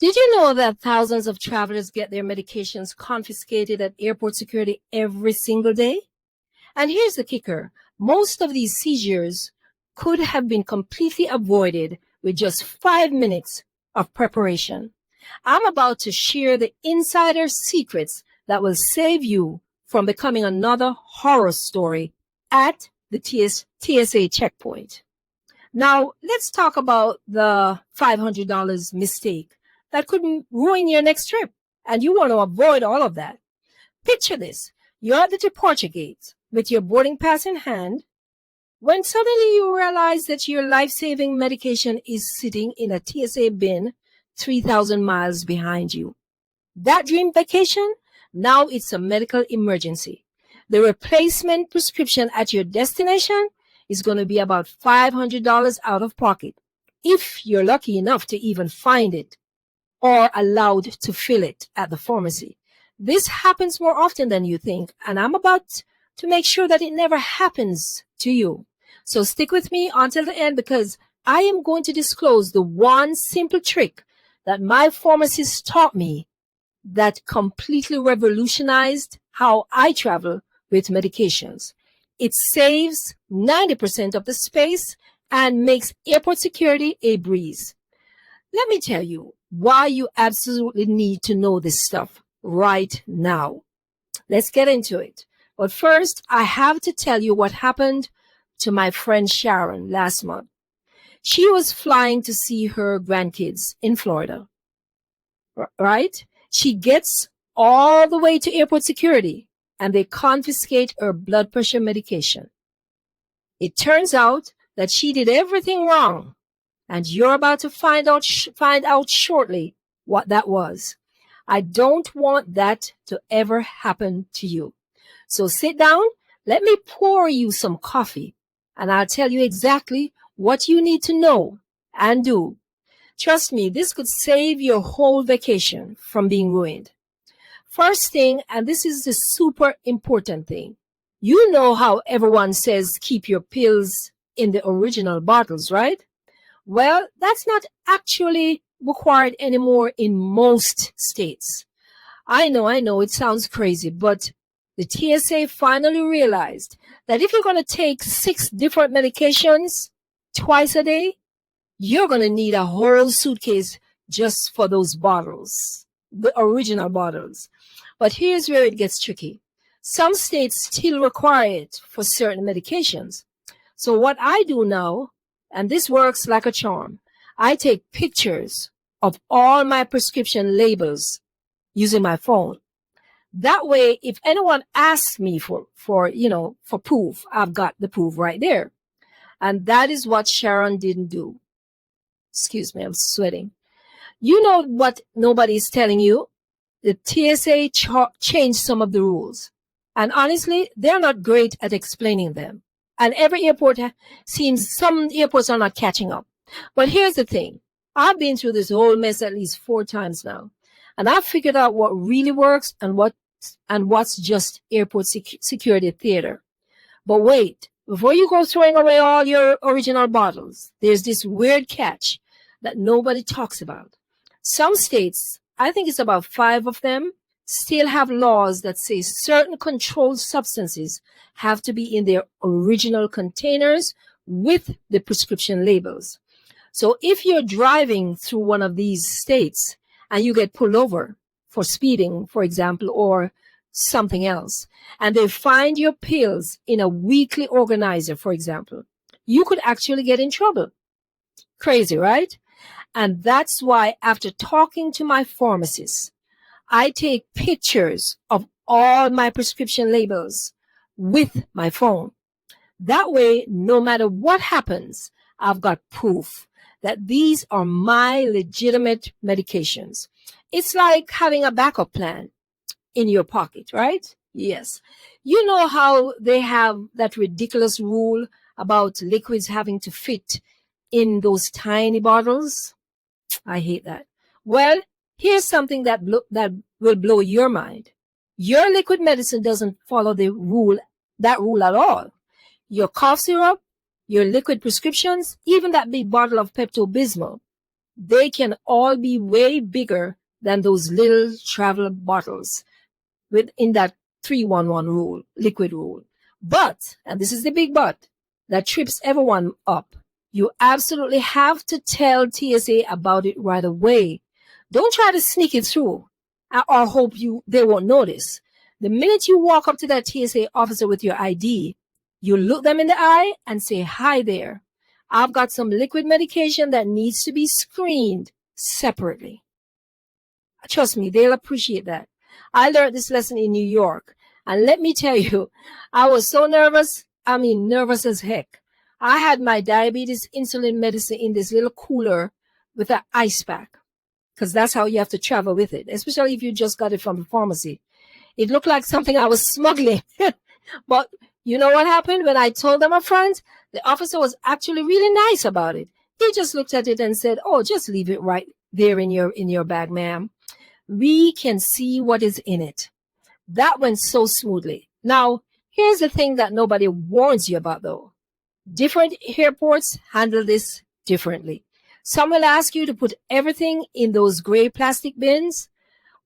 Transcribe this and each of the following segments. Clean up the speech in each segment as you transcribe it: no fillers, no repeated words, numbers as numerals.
Did you know that thousands of travelers get their medications confiscated at airport security every single day? And here's the kicker. Most of these seizures could have been completely avoided with just 5 minutes of preparation. I'm about to share the insider secrets that will save you from becoming another horror story at the TSA checkpoint. Now, let's talk about the $500 mistake that could ruin your next trip. And you want to avoid all of that. Picture this. You're at the departure gate with your boarding pass in hand when suddenly you realize that your life-saving medication is sitting in a TSA bin 3,000 miles behind you. That dream vacation, now it's a medical emergency. The replacement prescription at your destination is going to be about $500 out of pocket, if you're lucky enough to even find it or allowed to fill it at the pharmacy. This happens more often than you think, and I'm about to make sure that it never happens to you. So stick with me until the end, because I am going to disclose the one simple trick that my pharmacist taught me that completely revolutionized how I travel with medications. It saves 90% of the space and makes airport security a breeze. Let me tell you why you absolutely need to know this stuff right now. Let's get into it. But first, I have to tell you what happened to my friend Sharon last month. She was flying to see her grandkids in Florida, right? She gets all the way to airport security and they confiscate her blood pressure medication. It turns out that she did everything wrong, and you're about to find out shortly what that was. I don't want that to ever happen to you. So sit down, let me pour you some coffee, and I'll tell you exactly what you need to know and do. Trust me, this could save your whole vacation from being ruined. First thing, and this is the super important thing, you know how everyone says keep your pills in the original bottles, right? Well, that's not actually required anymore in most states. I know, it sounds crazy, but the TSA finally realized that if you're going to take 6 different medications twice a day, you're going to need a whole suitcase just for those bottles, the original bottles. But here's where it gets tricky. Some states still require it for certain medications. So what I do now, and this works like a charm, I take pictures of all my prescription labels using my phone. That way, if anyone asks me for proof, I've got the proof right there. And that is what Sharon didn't do. Excuse me, I'm sweating. You know what nobody's telling you? The TSA changed some of the rules. And honestly, they're not great at explaining them. And every airport seems some airports are not catching up. But here's the thing. I've been through this whole mess at least 4 times now. And I've figured out what really works and what's just airport security theater. But wait, before you go throwing away all your original bottles, there's this weird catch that nobody talks about. Some states, I think it's about 5 of them, still have laws that say certain controlled substances have to be in their original containers with the prescription labels. So if you're driving through one of these states and you get pulled over for speeding, for example, or something else, and they find your pills in a weekly organizer, for example, you could actually get in trouble. Crazy, right? And that's why after talking to my pharmacist, I take pictures of all my prescription labels with my phone. That way, no matter what happens, I've got proof that these are my legitimate medications. It's like having a backup plan in your pocket, right? Yes. You know how they have that ridiculous rule about liquids having to fit in those tiny bottles? I hate that. Well, here's something that will blow your mind. Your liquid medicine doesn't follow that rule at all. Your cough syrup, your liquid prescriptions, even that big bottle of Pepto-Bismol, They can all be way bigger than those little travel bottles within that 311 rule, liquid rule. But, and this is the big but, that trips everyone up. You absolutely have to tell TSA about it right away. Don't try to sneak it through or hope they won't notice. The minute you walk up to that TSA officer with your ID, you look them in the eye and say, "Hi there. I've got some liquid medication that needs to be screened separately." Trust me, they'll appreciate that. I learned this lesson in New York. And let me tell you, I was so nervous. I mean, nervous as heck. I had my diabetes insulin medicine in this little cooler with an ice pack, because that's how you have to travel with it, especially if you just got it from the pharmacy. It looked like something I was smuggling. But you know what happened when I told them up front? The officer was actually really nice about it. He just looked at it and said, "Oh, just leave it right there in your bag, ma'am. We can see what is in it." That went so smoothly. Now, here's the thing that nobody warns you about, though. Different airports handle this differently. Some will ask you to put everything in those gray plastic bins.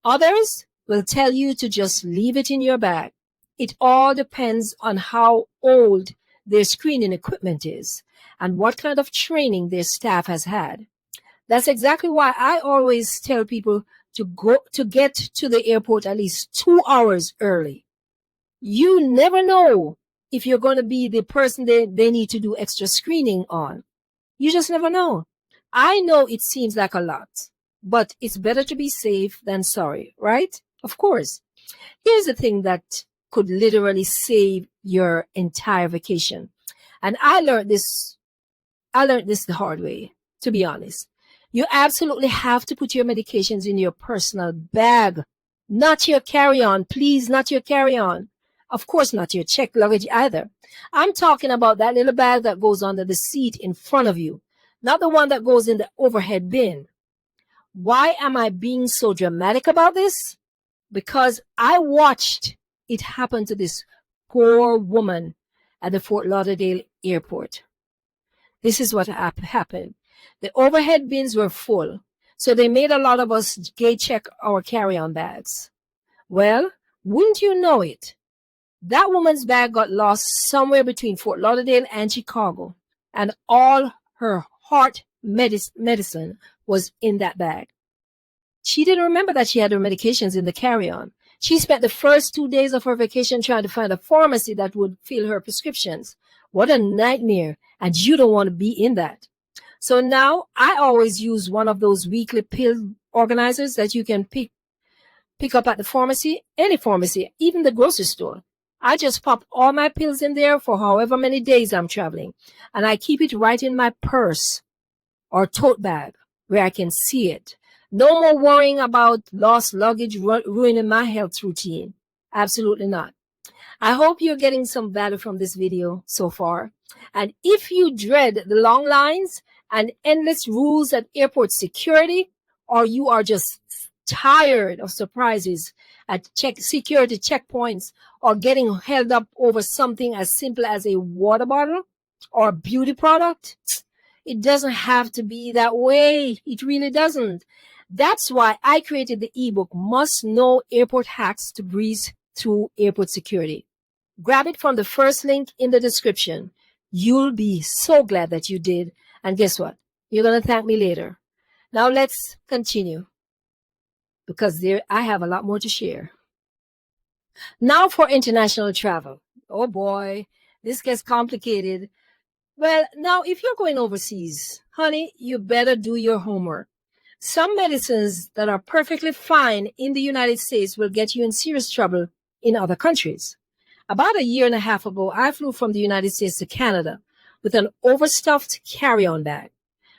Others will tell you to just leave it in your bag. It all depends on how old their screening equipment is and what kind of training their staff has had. That's exactly why I always tell people to get to the airport at least 2 hours early. You never know if you're going to be the person they need to do extra screening on. You just never know. I know it seems like a lot, but it's better to be safe than sorry, right? Of course. Here's the thing that could literally save your entire vacation. And I learned this the hard way, to be honest. You absolutely have to put your medications in your personal bag, not your carry-on. Please, not your carry-on. Of course, not your checked luggage either. I'm talking about that little bag that goes under the seat in front of you, not the one that goes in the overhead bin. Why am I being so dramatic about this? Because I watched it happen to this poor woman at the Fort Lauderdale airport. This is what happened. The overhead bins were full, so they made a lot of us gate check our carry-on bags. Well, wouldn't you know it? That woman's bag got lost somewhere between Fort Lauderdale and Chicago, and all her heart medicine was in that bag. She didn't remember that she had her medications in the carry-on. She spent the first 2 days of her vacation trying to find a pharmacy that would fill her prescriptions. What a nightmare, and you don't want to be in that. So now I always use one of those weekly pill organizers that you can pick up at the pharmacy, any pharmacy, even the grocery store. I just pop all my pills in there for however many days I'm traveling, and I keep it right in my purse or tote bag where I can see it. No more worrying about lost luggage ruining my health routine. Absolutely not. I hope you're getting some value from this video so far. And if you dread the long lines and endless rules at airport security, or you are just tired of surprises at security checkpoints or getting held up over something as simple as a water bottle or a beauty product, it doesn't have to be that way. It really doesn't. That's why I created the ebook, Must Know Airport Hacks to Breeze Through Airport Security. Grab it from the first link in the description. You'll be so glad that you did. And guess what? You're going to thank me later. Now let's continue, because I have a lot more to share. Now for international travel. Oh boy, this gets complicated. Well, now if you're going overseas, honey, you better do your homework. Some medicines that are perfectly fine in the United States will get you in serious trouble in other countries. About a year and a half ago, I flew from the United States to Canada with an overstuffed carry-on bag.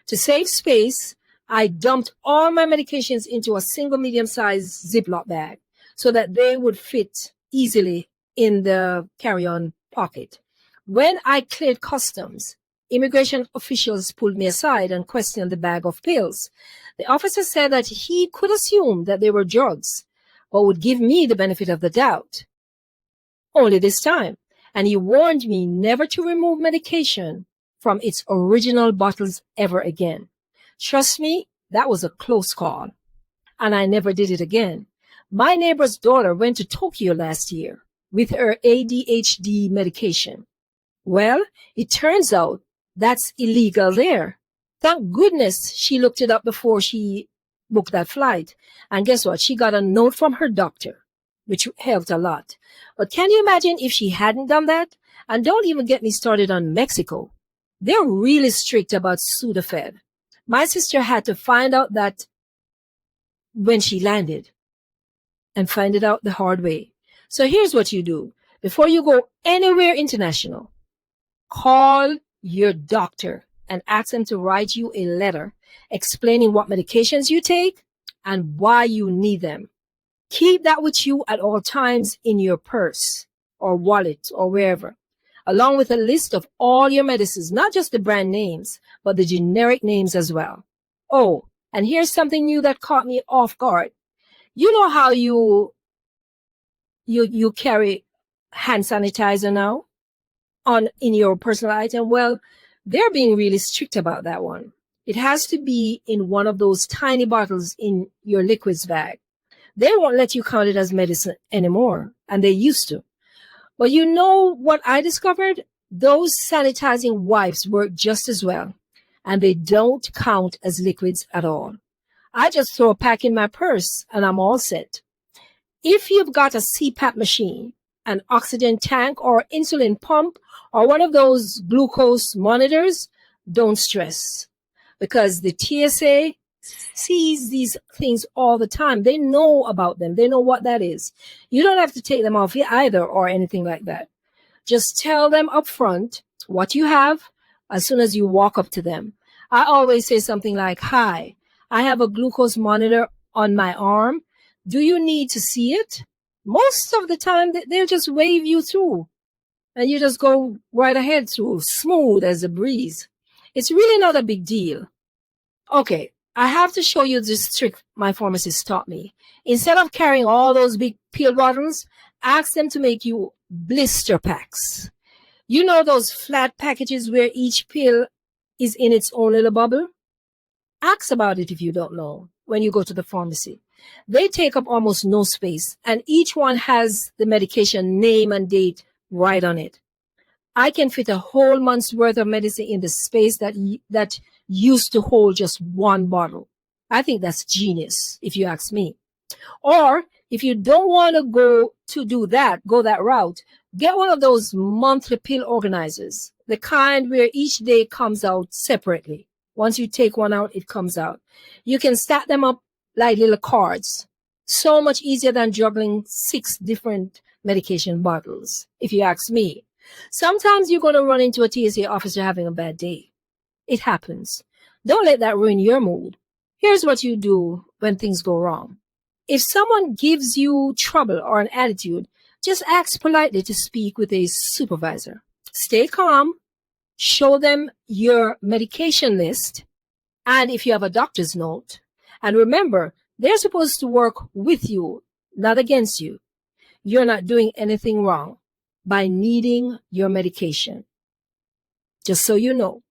To save space, I dumped all my medications into a single medium-sized Ziploc bag so that they would fit easily in the carry-on pocket. When I cleared customs, immigration officials pulled me aside and questioned the bag of pills. The officer said that he could assume that they were drugs, but would give me the benefit of the doubt. Only this time. And he warned me never to remove medication from its original bottles ever again. Trust me, That was a close call, and I never did it again. My neighbor's daughter went to Tokyo last year with her ADHD medication. Well, it turns out that's illegal there. Thank goodness she looked it up before she booked that flight. And guess what? She got a note from her doctor, which helped a lot. But can you imagine if she hadn't done that? And don't even get me started on Mexico. They're really strict about Sudafed. My sister had to find out that when she landed and find it out the hard way. So here's what you do. Before you go anywhere international, call your doctor and ask them to write you a letter explaining what medications you take and why you need them. Keep that with you at all times in your purse or wallet or wherever, along with a list of all your medicines, not just the brand names, but the generic names as well. Oh, and here's something new that caught me off guard. You know how you carry hand sanitizer now in your personal item? Well, they're being really strict about that one. It has to be in one of those tiny bottles in your liquids bag. They won't let you count it as medicine anymore, and they used to. But you know what I discovered? Those sanitizing wipes work just as well, and they don't count as liquids at all. I just throw a pack in my purse, and I'm all set. If you've got a CPAP machine, an oxygen tank or insulin pump, or one of those glucose monitors, don't stress, because the TSA sees these things all the time. They know about them. They know what that is. You don't have to take them off either or anything like that. Just tell them up front what you have as soon as you walk up to them. I always say something like, "Hi, I have a glucose monitor on my arm. Do you need to see it?" Most of the time, they'll just wave you through, and you just go right ahead through, smooth as a breeze. It's really not a big deal. Okay, I have to show you this trick my pharmacist taught me. Instead of carrying all those big pill bottles, ask them to make you blister packs. You know those flat packages where each pill is in its own little bubble? Ask about it if you don't know when you go to the pharmacy. They take up almost no space, and each one has the medication name and date right on it. I can fit a whole month's worth of medicine in the space that used to hold just one bottle. I think that's genius, if you ask me. Or if you don't want to go that route, get one of those monthly pill organizers, the kind where each day comes out separately. Once you take one out, it comes out. You can stack them up like little cards. So much easier than juggling 6 different medication bottles, if you ask me. Sometimes you're going to run into a TSA officer having a bad day. It happens. Don't let that ruin your mood. Here's what you do when things go wrong. If someone gives you trouble or an attitude, just ask politely to speak with a supervisor. Stay calm. Show them your medication list, and if you have a doctor's note. And remember, they're supposed to work with you, not against you. You're not doing anything wrong by needing your medication. Just so you know.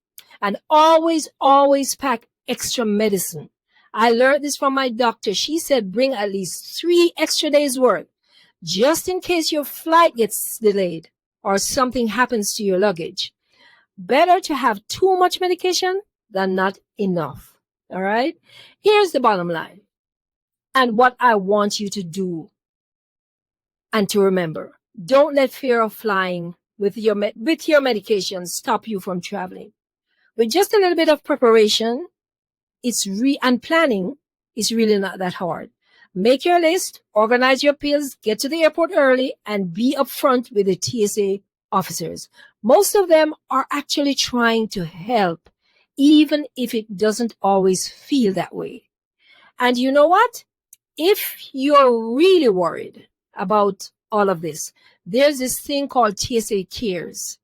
And always, always pack extra medicine. I learned this from my doctor. She said bring at least 3 extra days worth, just in case your flight gets delayed or something happens to your luggage. Better to have too much medication than not enough. All right? Here's the bottom line. And what I want you to do and to remember. Don't let fear of flying with your medication stop you from traveling. With just a little bit of preparation, and planning, it's really not that hard. Make your list, organize your pills, get to the airport early, and be upfront with the TSA officers. Most of them are actually trying to help, even if it doesn't always feel that way. And you know what? If you're really worried about all of this, there's this thing called TSA Cares.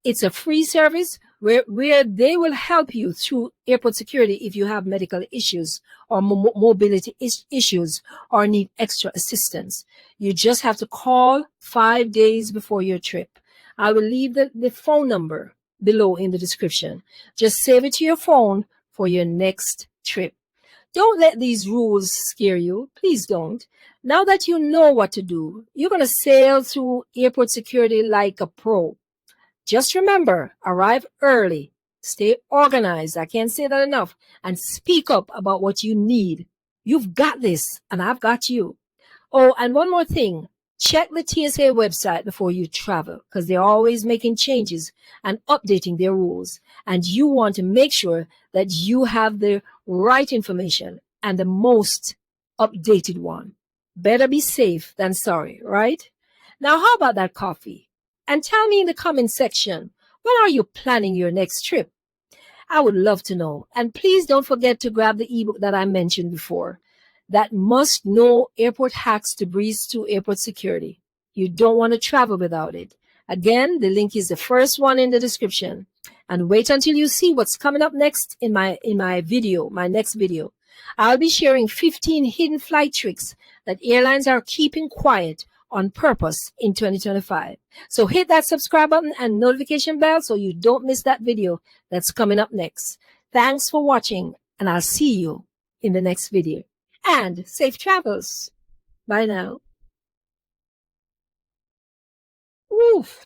It's a free service where they will help you through airport security if you have medical issues or mobility issues or need extra assistance. You just have to call 5 days before your trip. I will leave the phone number below in the description. Just save it to your phone for your next trip. Don't let these rules scare you. Please don't. Now that you know what to do, you're going to sail through airport security like a pro. Just remember, arrive early, stay organized. I can't say that enough. And speak up about what you need. You've got this, and I've got you. Oh, and one more thing. Check the TSA website before you travel because they're always making changes and updating their rules. And you want to make sure that you have the right information and the most updated one. Better be safe than sorry, right? Now, how about that coffee? And tell me in the comment section, when are you planning your next trip? I would love to know. And please don't forget to grab the ebook that I mentioned before. That must know airport hacks to breeze through airport security. You don't want to travel without it. Again, the link is the first one in the description. And wait until you see what's coming up next in my video, my next video. I'll be sharing 15 hidden flight tricks that airlines are keeping quiet on purpose in 2025. So hit that subscribe button and notification bell so you don't miss that video that's coming up next. Thanks for watching, and I'll see you in the next video. And safe travels. Bye now. Oof.